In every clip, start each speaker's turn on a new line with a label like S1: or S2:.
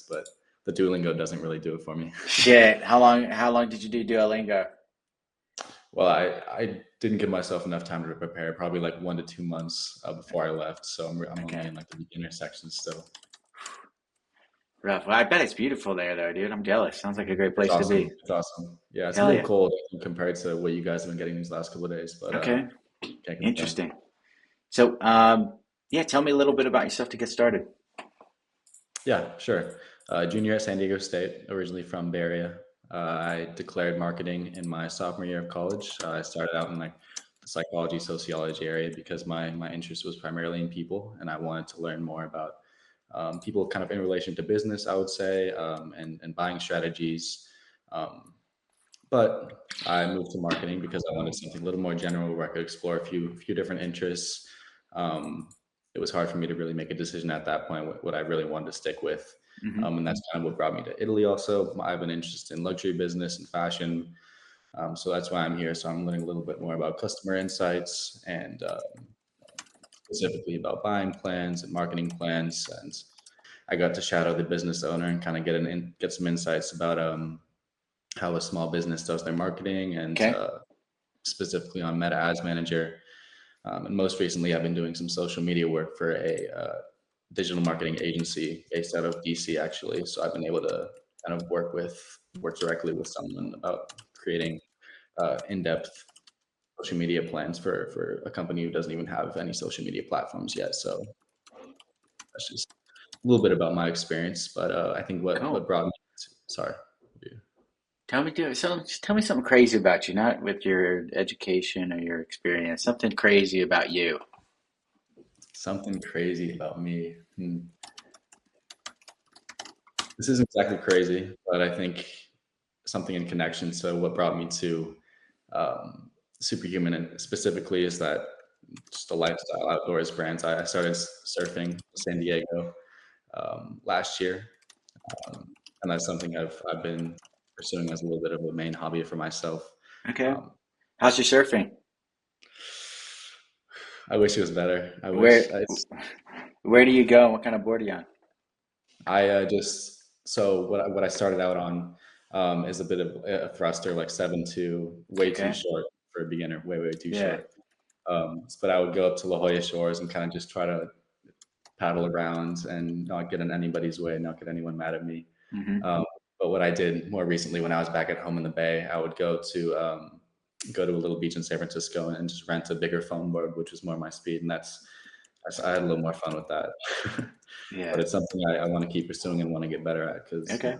S1: but the Duolingo doesn't really do it for me.
S2: Shit. How long did you do Duolingo?
S1: Well, I didn't give myself enough time to prepare, probably like 1 to 2 months before I left. So I'm only
S2: Okay.
S1: in like the beginner section still.
S2: Rough. Well, I bet it's beautiful there though, dude. I'm jealous. Sounds like a great
S1: It's
S2: place to
S1: awesome.
S2: be.
S1: It's awesome. Yeah, it's a
S2: Hell
S1: little
S2: yeah.
S1: cold compared to what you guys have been getting these last couple of days, but
S2: Okay.
S1: can't complain.
S2: Interesting. So, yeah, tell me a little bit about yourself to get started.
S1: Yeah, sure. Junior at San Diego State, originally from Bay Area. I declared marketing in my sophomore year of college. I started out in like the psychology, sociology area because my interest was primarily in people, and I wanted to learn more about people kind of in relation to business, I would say, and buying strategies. Um, but I moved to marketing because I wanted something a little more general where I could explore a few different interests. Um, it was hard for me to really make a decision at that point what I really wanted to stick with.
S2: Hmm.
S1: And that's kind of what brought me to Italy also. I have an interest in luxury business and fashion. So that's why I'm here. So I'm learning a little bit more about customer insights and specifically about buying plans and marketing plans. And I got to shadow the business owner and kind of get some insights about how a small business does their marketing and
S2: Okay.
S1: specifically on Meta Ads Manager. And most recently, I've been doing some social media work for a digital marketing agency based out of DC, actually. So I've been able to kind of work directly with someone about creating in-depth social media plans for a company who doesn't even have any social media platforms yet. So that's just a little bit about my experience. But I think what
S2: Cool.
S1: brought me sorry.
S2: Tell me something crazy about you, not with your education or your experience. Something crazy about you.
S1: Something crazy about me. This isn't exactly crazy, but I think something in connection. So what brought me to Superhuman and specifically is that just a lifestyle outdoors brands. I started surfing in San Diego last year, and that's something I've been pursuing as a little bit of a main hobby for myself.
S2: Okay.
S1: Um,
S2: How's your surfing?
S1: I wish it was better. I
S2: Where
S1: wish
S2: where do you go and what kind of board are you on?
S1: I just so what I started out on is a bit of a thruster, like 7.2, way too
S2: Okay.
S1: short for a beginner, way too
S2: Yeah.
S1: short. But I would go up to La Jolla Shores and kind of just try to paddle around and not get in anybody's way, not get anyone mad at me.
S2: Hmm.
S1: Um, but what I did more recently when I was back at home in the Bay, I would go to a little beach in San Francisco and just rent a bigger foam board, which was more my speed, and I had a little more fun with that. But
S2: Yeah.
S1: it's something I want to keep pursuing and want to get better at because
S2: Okay.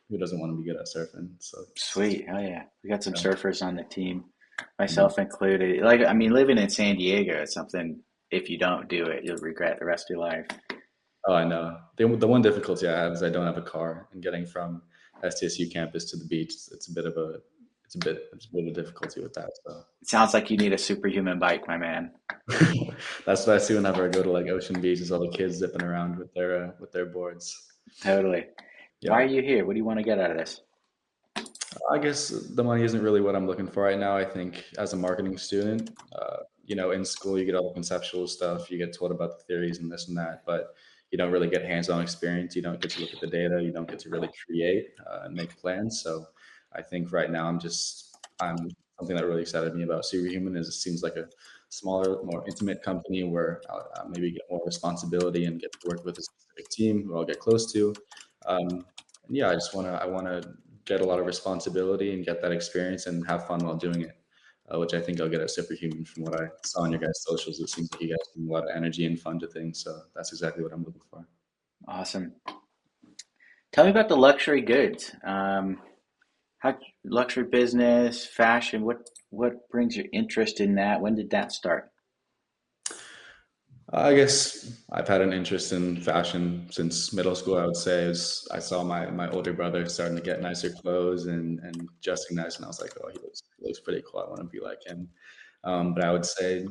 S1: who doesn't want to be good at surfing? So
S2: Sweet. Hell yeah. We got some
S1: yeah.
S2: surfers on the team,
S1: Mhm.
S2: myself included. Like, I mean, living in San Diego is something, if you don't do it, you'll regret the rest of your life.
S1: Oh, I know. The one difficulty I have is I don't have a car, and getting from STSU campus to the beach, it's a bit of a difficulty with that. So
S2: It sounds like you need a superhuman bike, my man.
S1: that's what I see whenever I go to like Ocean Beach, is all the kids zipping around with their boards.
S2: Totally. Why
S1: Yeah.
S2: are you here? What do you want to get out of this?
S1: I guess the money isn't really what I'm looking for right now. I think as a marketing student, in school you get all the conceptual stuff, you get told about the theories and this and that, but you don't really get hands-on experience. You don't get to look at the data. You don't get to really create and make plans. So I think right now I'm something that really excited me about Superhuman is it seems like a smaller, more intimate company where I'll maybe get more responsibility and get to work with a specific team who I'll get close to. And yeah, I wanna get a lot of responsibility and get that experience and have fun while doing it, which I think I'll get at Superhuman from what I saw on your guys' socials. It seems like you guys bring a lot of energy and fun to things, so that's exactly what I'm looking for.
S2: Awesome. Tell me about the luxury goods. How luxury business, fashion, what brings your interest in that? When did that start?
S1: I guess I've had an interest in fashion since middle school. I would say I saw my older brother starting to get nicer clothes and dressing nice, and I was like, oh, he looks pretty cool. I want to be like him. But I would say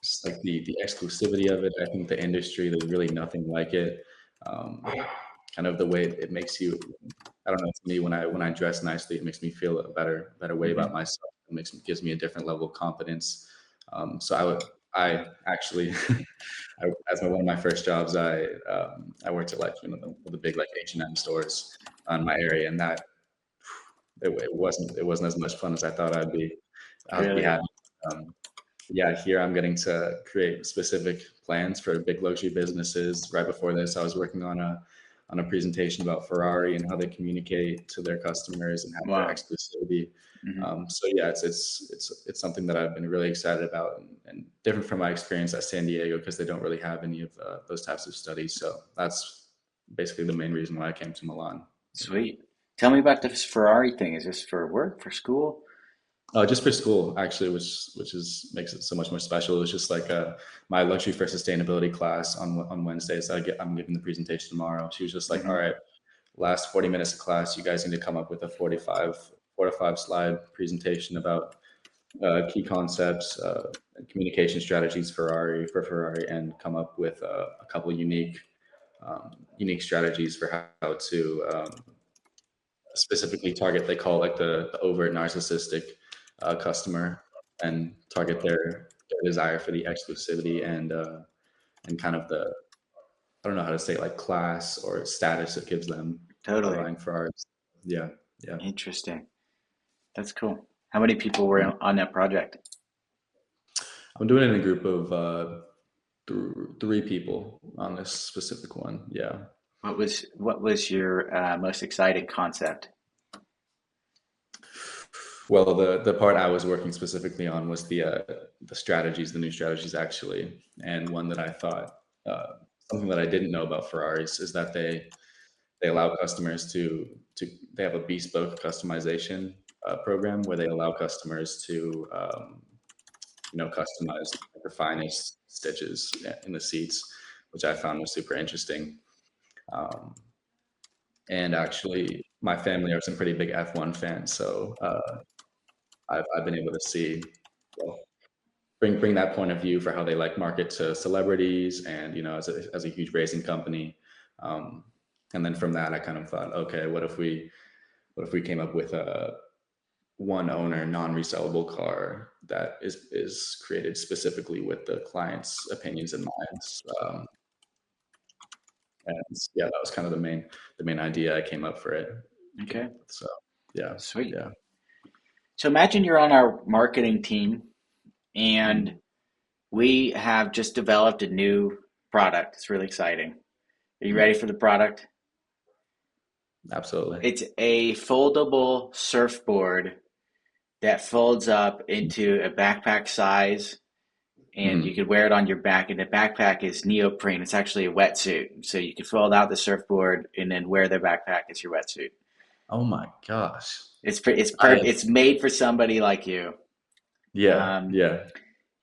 S1: just like the exclusivity of it. I think the industry, there's really nothing like it. Um, Kind of the way it makes you. I don't know. To me, when I dress nicely, it makes me feel a better way about
S2: Hmm.
S1: myself. Gives me a different level of confidence. So I actually, as one of my first jobs, I worked at like the big like H&M stores in my area, and that it wasn't as much fun as I thought I'd be
S2: Really?
S1: having. Um, yeah, here I'm getting to create specific plans for big luxury businesses. Right before this, I was working on a presentation about Ferrari and how they communicate to their customers and have their
S2: Wow.
S1: exclusivity.
S2: Hmm.
S1: So yeah, it's something that I've been really excited about, and different from my experience at San Diego because they don't really have any of those types of studies. So that's basically the main reason why I came to Milan.
S2: Sweet. Tell me about this Ferrari thing. Is this for work, for school?
S1: Just for school, actually, which is makes it so much more special. It was just like my luxury for sustainability class on Wednesdays. I'm giving the presentation tomorrow. She was just like, "All
S2: Hmm.
S1: right, last 40 minutes of class, you guys need to come up with a 4 to 5 slide presentation about key concepts, communication strategies for Ferrari, and come up with a couple unique strategies for how to specifically target. They call it like the overt narcissistic customer, and target their desire for the exclusivity and kind of the, I don't know how to say, like class or status it gives them by
S2: Totally.
S1: buying Ferraris. Yeah, yeah.
S2: Interesting. That's cool. How many people were on that project?
S1: I'm doing it in a group of three people on this specific one. Yeah.
S2: What was your most exciting concept?
S1: Well, the part I was working specifically on was the strategies, the new strategies actually, and one that I thought uh, something that I didn't know about Ferraris is that they allow customers to they have a bespoke customization program where they allow customers to customize the finest stitches in the seats, which I found was super interesting. Um, and actually, my family are some pretty big F1 fans, so I've been able to see, well, bring that point of view for how they like market to celebrities, and as a huge racing company. Um, and then from that, I kind of thought, okay, what if we came up with a one owner non-resellable car that is created specifically with the client's opinions in mind. Um, and yeah, that was kind of the main idea I came up for it. Came
S2: Okay,
S1: up with. So yeah,
S2: sweet.
S1: yeah.
S2: So imagine you're on our marketing team and
S1: Mm,
S2: we have just developed a new product. It's really exciting. Are you
S1: mm,
S2: ready for the product?
S1: absolutely.
S2: It's a foldable surfboard that folds up into a backpack size, and you
S1: Mm.
S2: could wear it on your back. And the backpack is neoprene. It's actually a wetsuit. So you can fold out the surfboard and then wear the backpack as your wetsuit.
S1: Oh my gosh. I
S2: It's made for somebody like you.
S1: Yeah,
S2: Um,
S1: yeah.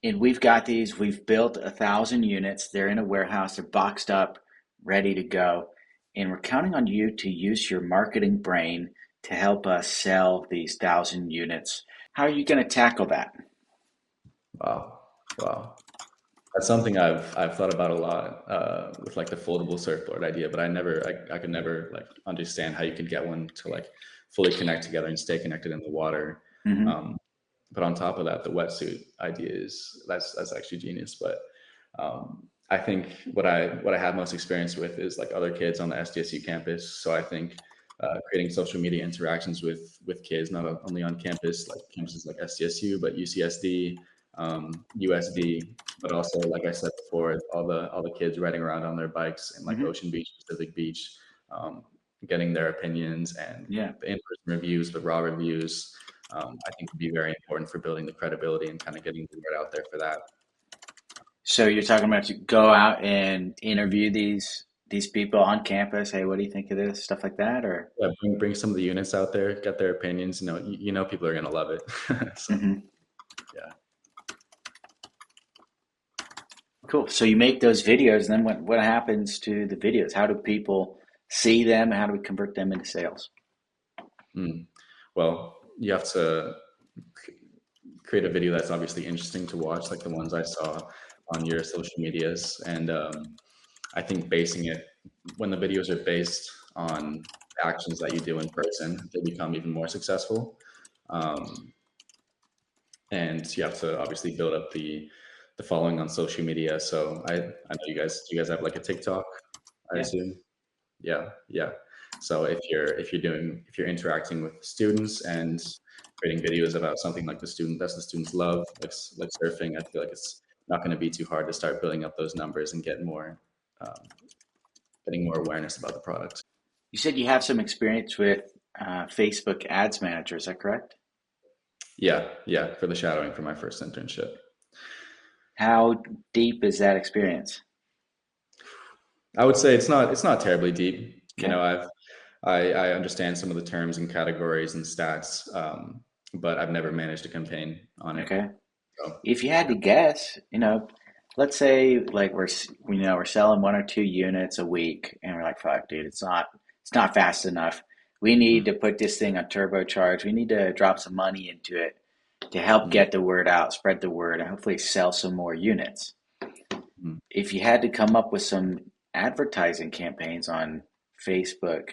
S2: and we've got these. We've built 1,000 units. They're in a warehouse. They're boxed up, ready to go. And we're counting on you to use your marketing brain to help us sell these 1,000 units. How are you going to tackle that?
S1: Wow, wow. That's something I've thought about a lot with like the foldable surfboard idea, but I could never like understand how you could get one to like fully connect together and stay connected in the water.
S2: Hmm.
S1: Um, but on top of that, the wetsuit idea that's actually genius. But I think what I have most experience with is like other kids on the SDSU campus. So I think creating social media interactions with kids, not only on campus, like campuses like SDSU, but UCSD, USD, but also, like I said before, all the kids riding around on their bikes in like
S2: Hmm.
S1: Ocean Beach, Pacific Beach, um, getting their opinions and
S2: Yeah.
S1: the in-person reviews, the raw reviews. I think would be very important for building the credibility and kind of getting the word out there for that.
S2: So you're talking about to go out and interview these people on campus. Hey, what do you think of this? Stuff like that, or
S1: Yeah, bring some of the units out there, get their opinions. You know people are gonna love it. So
S2: hmm.
S1: yeah.
S2: Cool. So you make those videos, and then what happens to the videos? How do people see them? How do we convert them into sales?
S1: Mm. Well, you have to create a video that's obviously interesting to watch, like the ones I saw on your social medias. And I think basing it, when the videos are based on actions that you do in person, they become even more successful. Um, and you have to obviously build up the following on social media. So I know you guys have like a TikTok, I
S2: Yeah.
S1: assume. Yeah, yeah. So if you're interacting with students and creating videos about something like the students love, like surfing, I feel like it's not going to be too hard to start building up those numbers and um, getting more awareness about the product.
S2: You said you have some experience with Facebook Ads Manager, is that correct?
S1: Yeah, yeah. For the shadowing for my first internship,
S2: How deep is that experience?
S1: I would say it's not terribly deep. You
S2: Okay.
S1: know, I understand some of the terms and categories and stats, but I've never managed a campaign on it.
S2: Okay.
S1: So
S2: If you had to guess, let's say like we're selling 1 or 2 units a week, and we're like, fuck, dude, it's not fast enough. We need to put this thing on turbocharge. We need to drop some money into it to help
S1: mm,
S2: get the word out, spread the word, and hopefully sell some more units.
S1: mm.
S2: If you had to come up with some advertising campaigns on Facebook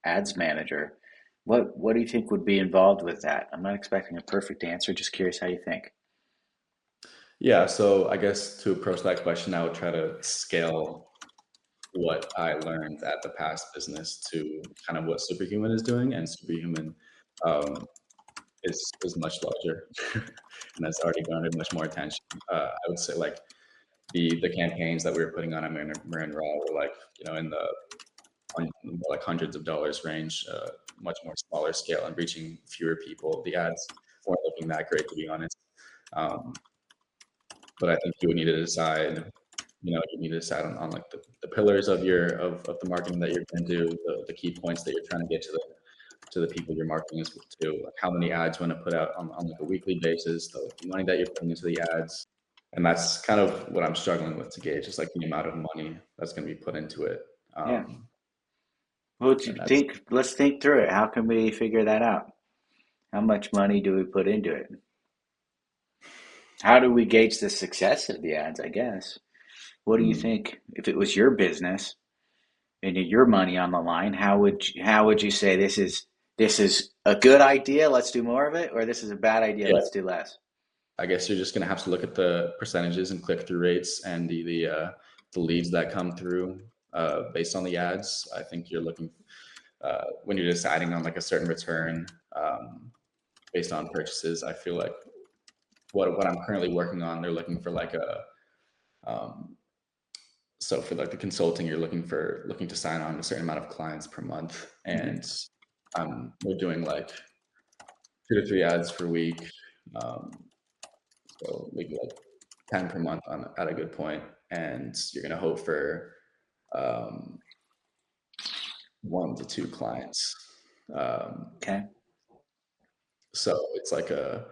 S2: Ads Manager, what do you think would be involved with that? I'm not expecting a perfect answer, just curious how you think.
S1: Yeah, so I guess to approach that question, I would try to scale what I learned at the past business to kind of what Superhuman is doing, and Superhuman um, is much larger and has already garnered much more attention. I would say like the campaigns that we were putting on at Marin Raw were like in the like hundreds of dollars range, much more smaller scale and reaching fewer people. The ads weren't looking that great, to be honest. Um, but I think you would need to decide, you need to decide on like the pillars of of the marketing that you're going to do, the key points that you're trying to get to the people you're marketing is to, like how many ads you want to put out on like a weekly basis, the money that you're putting into the ads. And that's kind of what I'm struggling with to gauge, is like the amount of money that's going to be put into it.
S2: Yeah.
S1: Um,
S2: What do you
S1: and that's
S2: think? Let's think through it. How can we figure that out? How much money do we put into it? How do we gauge the success of the ads, I guess? What do you
S1: mm,
S2: think if it was your business and your money on the line, how would you say this is a good idea, let's do more of it, or this is a bad idea,
S1: yeah.
S2: let's do less?
S1: I guess you're just going to have to look at the percentages and click through rates and the leads that come through based on the ads. I think you're looking when you're deciding on like a certain return based on purchases. I feel like what I'm currently working on, they're looking for like a um, so for like the consulting, you're looking to sign on a certain amount of clients per month,
S2: Hmm.
S1: and we're doing like 2 to 3 ads per week. Um, so maybe like 10 per month at a good point, and you're gonna hope for um, 1 to 2 clients. Um,
S2: Okay.
S1: so it's like a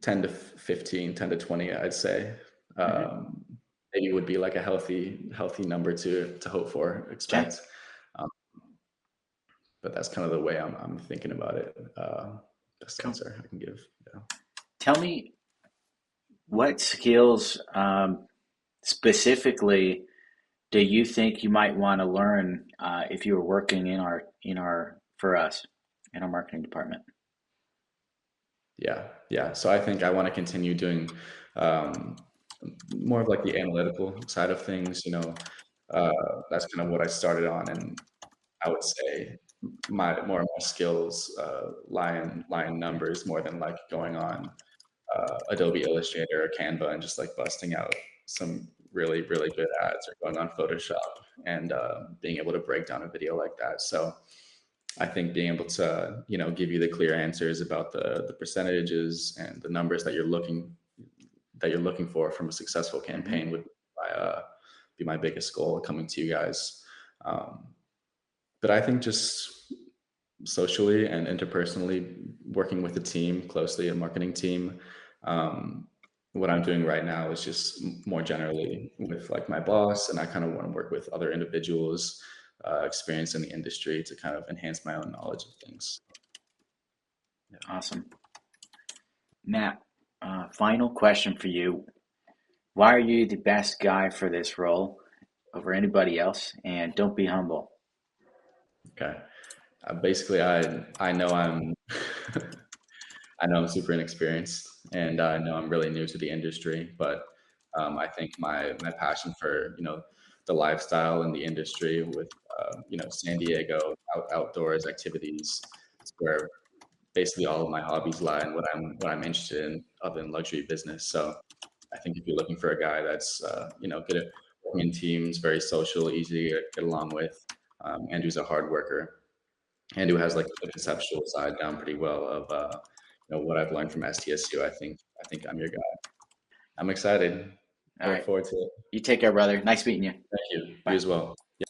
S1: 10 to 15, 10 to 20, I'd say.
S2: Hmm.
S1: Um, Maybe would be like a healthy number to hope for,
S2: Okay.
S1: expect. Um, but that's kind of the way I'm thinking about it. Best
S2: Cool.
S1: answer I can give. Yeah.
S2: Tell me what skills specifically do you think you might want to learn if you were working in our for us in our marketing department?
S1: Yeah, yeah. So I think I want to continue doing um, more of like the analytical side of things. Uh, that's kind of what I started on, and I would say my more of my skills lie in numbers more than like going on Adobe Illustrator or Canva and just like busting out some really good ads, or going on Photoshop and being able to break down a video like that. So I think being able to, give you the clear answers about the percentages and the numbers that you're looking for from a successful
S2: Hmm.
S1: campaign would be my biggest goal coming to you guys. Um, but I think just socially and interpersonally, working with a team closely, a marketing team. Um, what I'm doing right now is just more generally with like my boss, and I kind of want to work with other individuals experienced in the industry to kind of enhance my own knowledge of things. Yeah.
S2: Awesome. Matt, final question for you. Why are you the best guy for this role over anybody else? And don't be humble.
S1: Okay. Basically, I know I'm I know I'm super inexperienced, and I know I'm really new to the industry, but I think my passion for the lifestyle and the industry with San Diego outdoors activities is where basically all of my hobbies lie and what I'm interested in other than luxury business. So I think if you're looking for a guy that's good at working in teams, very social, easy to get along with, Andrew's a hard worker. Andrew has like the conceptual side down pretty well of what I've learned from STSU. I think I'm your guy. I'm excited. I
S2: All
S1: look
S2: right.
S1: forward to it.
S2: You take care, brother. Nice meeting you.
S1: Thank you. You
S2: Bye.
S1: as well.